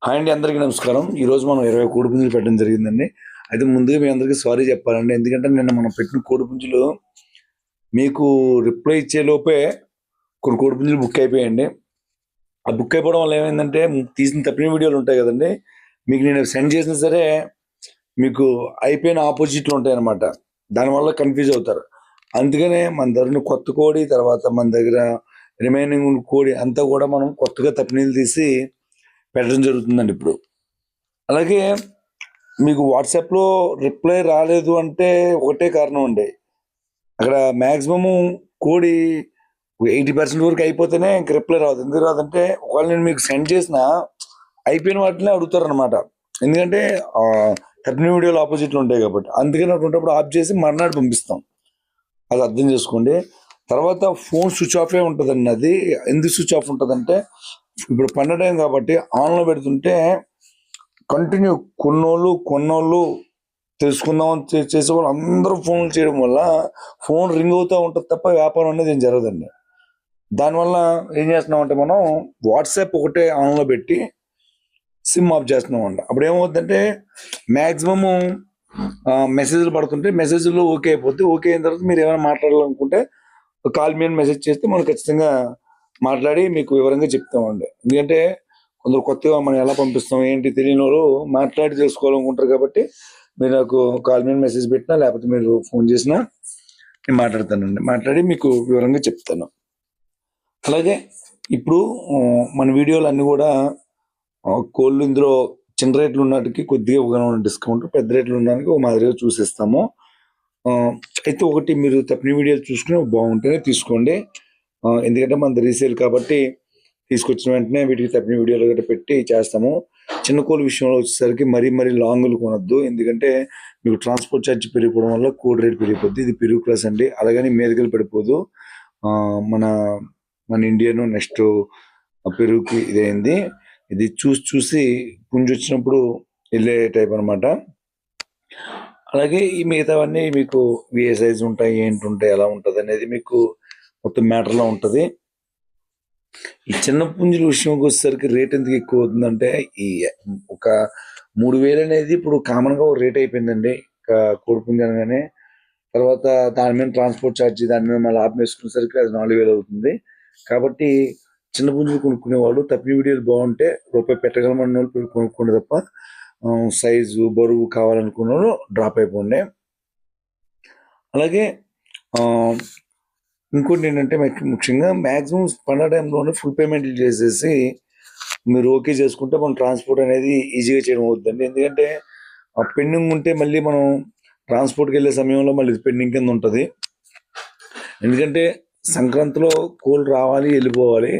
Hi అండి, అందరికీ నమస్కారం. ఈరోజు మనం 20 కోడిపుంజులు పెట్టడం జరిగిందండి. అయితే ముందుగా మీ అందరికీ సారీ చెప్పాలండి. ఎందుకంటే నిన్న మనం పెట్టిన కోడిపుంజులు మీకు రిప్లై ఇచ్చే లోపే కొన్ని కోడిపుంజులు బుక్ అయిపోయాయండి. ఆ బుక్ అయిపోవడం వల్ల ఏమైందంటే తీసిన తప్పిన వీడియోలు ఉంటాయి కదండి, మీకు నేను సెండ్ చేసినా సరే మీకు అయిపోయిన ఆపోజిట్లు ఉంటాయన్నమాట. దానివల్ల కన్ఫ్యూజ్ అవుతారు. అందుకనే మన దగ్గర కొత్త కోడి, తర్వాత మన దగ్గర రిమైనింగ్ కోడి అంతా కూడా మనం కొత్తగా తప్పినీళ్ళు తీసి పెట్టడం జరుగుతుందండి ఇప్పుడు. అలాగే మీకు వాట్సాప్లో రిప్లై రాలేదు అంటే ఒకటే కారణం అండి, అక్కడ మ్యాక్సిమము కోడి 80% వరకు అయిపోతేనే ఇంక రిప్లై రాదు. ఎందుకు రాదంటే ఒకవేళ నేను మీకు సెండ్ చేసిన అయిపోయిన వాటిని అడుగుతారు అనమాట. ఎందుకంటే తప్పిన వీడియోలు ఆపోజిట్లు ఉంటాయి కాబట్టి. అందుకని అటువంటిప్పుడు ఆఫ్ చేసి మర్నాడు పంపిస్తాం. అది అర్థం చేసుకోండి. తర్వాత ఫోన్ స్విచ్ ఆఫే ఉంటుందండి. అది ఎందుకు స్విచ్ ఆఫ్ ఉంటుందంటే ఇప్పుడు పండ టైం కాబట్టి ఆన్లో పెడుతుంటే కంటిన్యూ కొన్నోళ్ళు తెలుసుకుందామని చేసే వాళ్ళు అందరూ ఫోన్లు చేయడం వల్ల ఫోన్ రింగ్ అవుతూ ఉంటుంది తప్ప వ్యాపారం అనేది ఏం జరగదండి. దానివల్ల ఏం చేస్తున్నామంటే మనం వాట్సాప్ ఒకటే ఆన్లో పెట్టి సిమ్ ఆఫ్ చేస్తున్నామండి. అప్పుడు ఏమవుతుందంటే మ్యాక్సిమము మెసేజ్లు పడుతుంటే మెసేజ్లో ఓకే అయిపోతే, ఓకే అయిన తర్వాత మీరు ఏమైనా మాట్లాడాలనుకుంటే కాల్ మీ అని మెసేజ్ చేస్తే మనం ఖచ్చితంగా మాట్లాడి మీకు వివరంగా చెప్తామండి. ఎందుకంటే కొందరు కొత్తగా మనం ఎలా పంపిస్తాం ఏంటి తెలియని వాళ్ళు మాట్లాడి తెలుసుకోవాలనుకుంటారు కాబట్టి మీరు నాకు కాల్ మీద మెసేజ్ పెట్టినా లేకపోతే మీరు ఫోన్ చేసినా నేను మాట్లాడతానండి. మాట్లాడి మీకు వివరంగా చెప్తాను. అలాగే ఇప్పుడు మన వీడియోలు అన్నీ కూడా కోళ్ళు ఇందులో చిన్న రేట్లు ఉన్నట్టుకి కొద్దిగా ఇవ్వగలం డిస్కౌంట్, పెద్ద రేట్లు ఉండడానికి ఒక మాదిరిగా చూసిస్తాము. అయితే ఒకటి, మీరు తప్పిన వీడియోలు చూసుకుని బాగుంటేనే తీసుకోండి. ఎందుకంటే మనది రీసేల్ కాబట్టి తీసుకొచ్చిన వెంటనే వీటికి తప్పిన వీడియోలు గట్రా పెట్టి చేస్తాము. చిన్న కోళ్ళ విషయంలో వచ్చేసరికి మరీ లాంగులు కొనొద్దు. ఎందుకంటే మీకు ట్రాన్స్పోర్ట్ ఛార్జ్ పెరిగిపోవడం వల్ల కోడి రేట్ పెరిగిపోద్ది. ఇది పెరుగు క్లాస్ అండి, అలాగని మీదకెళ్ళి పడిపోదు. మన ఇండియన్ నెక్స్ట్ పెరుగుకి ఇదైంది. ఇది చూసి పుంజు వచ్చినప్పుడు వెళ్ళే టైప్ అనమాట. అలాగే ఈ మిగతావన్నీ మీకు ఏ సైజు ఉంటాయి, ఏంటి ఉంటాయి, ఎలా ఉంటుంది అనేది మీకు మొత్తం మ్యాటర్లో ఉంటుంది. ఈ చిన్న పుంజుల విషయంకి వచ్చేసరికి రేట్ ఎందుకు ఎక్కువ అవుతుందంటే ఈ ఒక 3000 అనేది ఇప్పుడు కామన్గా ఒక రేట్ అయిపోయిందండి కోడి పుంజు అనగానే. తర్వాత దాని మీద ట్రాన్స్పోర్ట్ ఛార్జ్, దాని మీద మళ్ళీ ఆప్ వేసుకునేసరికి అది 4000 అవుతుంది. కాబట్టి చిన్న పుంజులు కొనుక్కునే వాళ్ళు తప్పిన వీడియోలు బాగుంటే రూపాయి పెట్టగలమన్న వాళ్ళు కొనుక్కోండి తప్ప సైజు బరువు కావాలనుకున్న వాళ్ళు డ్రాప్ అయిపోండి. అలాగే ఇంకోటి ఏంటంటే ముఖ్యంగా మ్యాక్సిమం పండుగ టైంలోనే ఫుల్ పేమెంట్లు చేసేసి మీరు ఓకే చేసుకుంటే మనం ట్రాన్స్పోర్ట్ అనేది ఈజీగా చేయడం అవుతుందండి. ఎందుకంటే పెండింగ్ ఉంటే మళ్ళీ మనం ట్రాన్స్పోర్ట్కి వెళ్ళే సమయంలో మళ్ళీ పెండింగ్ కింద ఉంటుంది. ఎందుకంటే సంక్రాంతిలో కోళ్ళు రావాలి, వెళ్ళిపోవాలి.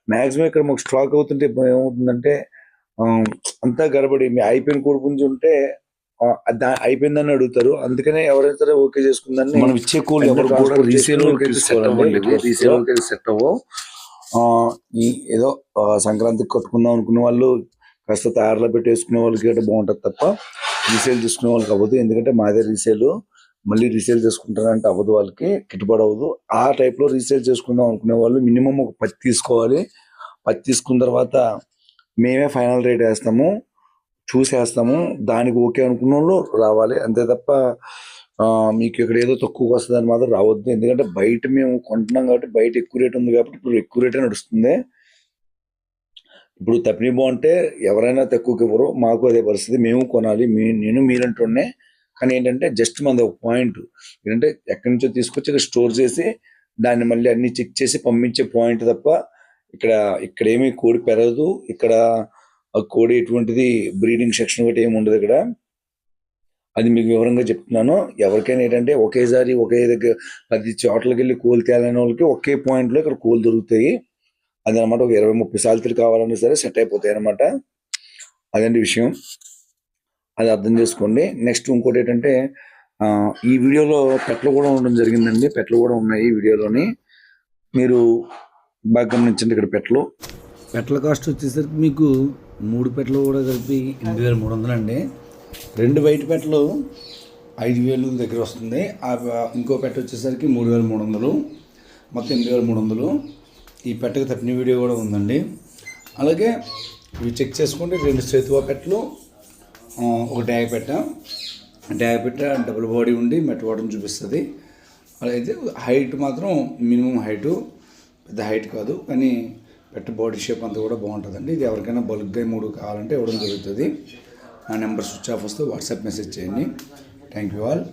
మ్యాక్సిమం ఇక్కడ మాకు స్టాక్ అవుతుంటే ఏమవుతుందంటే అంతా గడబడి అయిపోయిన కోడి పుంజు ఉంటే అయిపోయిందని అడుగుతారు. అందుకనే ఎవరైనా సరే ఓకే చేసుకుందని మనం ఇచ్చే కోళ్ళు ఎవరు కూడా రీసేల్ సెట్ అవ్వవు. ఏదో సంక్రాంతికి కట్టుకుందాం అనుకునే వాళ్ళు కాస్త తయారులో పెట్టేసుకునే వాళ్ళకి అయితే బాగుంటుంది తప్ప రీసేల్ తీసుకునే వాళ్ళకి అవ్వదు. ఎందుకంటే మాదే రీసేల్, మళ్ళీ రీసేల్ చేసుకుంటారంటే అవ్వదు, వాళ్ళకి గిట్టుబాటు అవ్వదు. ఆ టైప్లో రీసేల్ చేసుకుందాం అనుకునే వాళ్ళు మినిమం ఒక 10 తీసుకోవాలి. 10 తీసుకున్న తర్వాత మేమే ఫైనల్ రేట్ వేస్తాము, చూసేస్తాము. దానికి ఓకే అనుకున్న వాళ్ళు రావాలి, అంతే తప్ప మీకు ఇక్కడ ఏదో తక్కువగా వస్తుందని మాత్రం రావద్దు. ఎందుకంటే బయట మేము కొంటున్నాం కాబట్టి బయట ఎక్కువ రేట్ ఉంది కాబట్టి ఇప్పుడు ఎక్కువ రేటే నడుస్తుంది. ఇప్పుడు తప్పిన బాగుంటే ఎవరైనా తక్కువకి ఇవ్వరు, మాకు అదే పరిస్థితి. మేము కొనాలి, నేను మీరంటూనే. కానీ ఏంటంటే జస్ట్ మనది ఒక పాయింట్ ఏంటంటే ఎక్కడి నుంచో తీసుకొచ్చి ఇక్కడ స్టోర్ చేసి దాన్ని మళ్ళీ అన్ని చెక్ చేసి పంపించే పాయింట్ తప్ప ఇక్కడ ఏమీ కోడి పెరగదు. ఇక్కడ కోడి ఎటువంటిది బ్రీడింగ్ సెక్షన్ ఒకటి ఏమి ఉండదు ఇక్కడ. అది మీకు వివరంగా చెప్తున్నాను. ఎవరికైనా ఏంటంటే ఒకేసారి ఒకే దగ్గర 10 చోట్లకి వెళ్ళి కోళ్ళు తేలని వాళ్ళకి ఒకే పాయింట్లో ఇక్కడ కోళ్ళు దొరుకుతాయి. అది అనమాట. ఒక 20-30 సార్లు కావాలన్నా సరే సెట్ అయిపోతాయి అనమాట. అదండి విషయం, అది అర్థం చేసుకోండి. నెక్స్ట్ ఇంకోటి ఏంటంటే ఈ వీడియోలో పెట్లు కూడా ఉండడం జరిగిందండి. పెట్లు కూడా ఉన్నాయి ఈ వీడియోలోని, మీరు బాగా గమనించండి. ఇక్కడ పెట్ల కాస్ట్ వచ్చేసరికి మీకు 3 పెట్లు కూడా కలిపి 8300 అండి. 2 వైట్ పెట్లు 5000 దగ్గర వస్తుంది. ఇంకో పెట్ట వచ్చేసరికి 3300, మొత్తం 8300. ఈ పెట్టకు తప్పిన వీడియో కూడా ఉందండి. అలాగే ఇవి చెక్ చేసుకోండి. 2 సేతువా పెట్టలు, ఒక డ్యాగ్ పెట్ట డబుల్ బాడీ ఉండి మెట్ వాటర్ని చూపిస్తుంది. అయితే హైట్ మాత్రం మినిమం హైటు, పెద్ద హైట్ కాదు, కానీ పెట్ట బాడీ షేప్ అంతా కూడా బాగుంటుందండి. ఇది ఎవరికైనా బల్క్గా 3 కావాలంటే ఇవ్వడం జరుగుతుంది. నా నెంబర్ స్విచ్ ఆఫ్ వస్తే వాట్సాప్ మెసేజ్ చేయండి. Thank you all.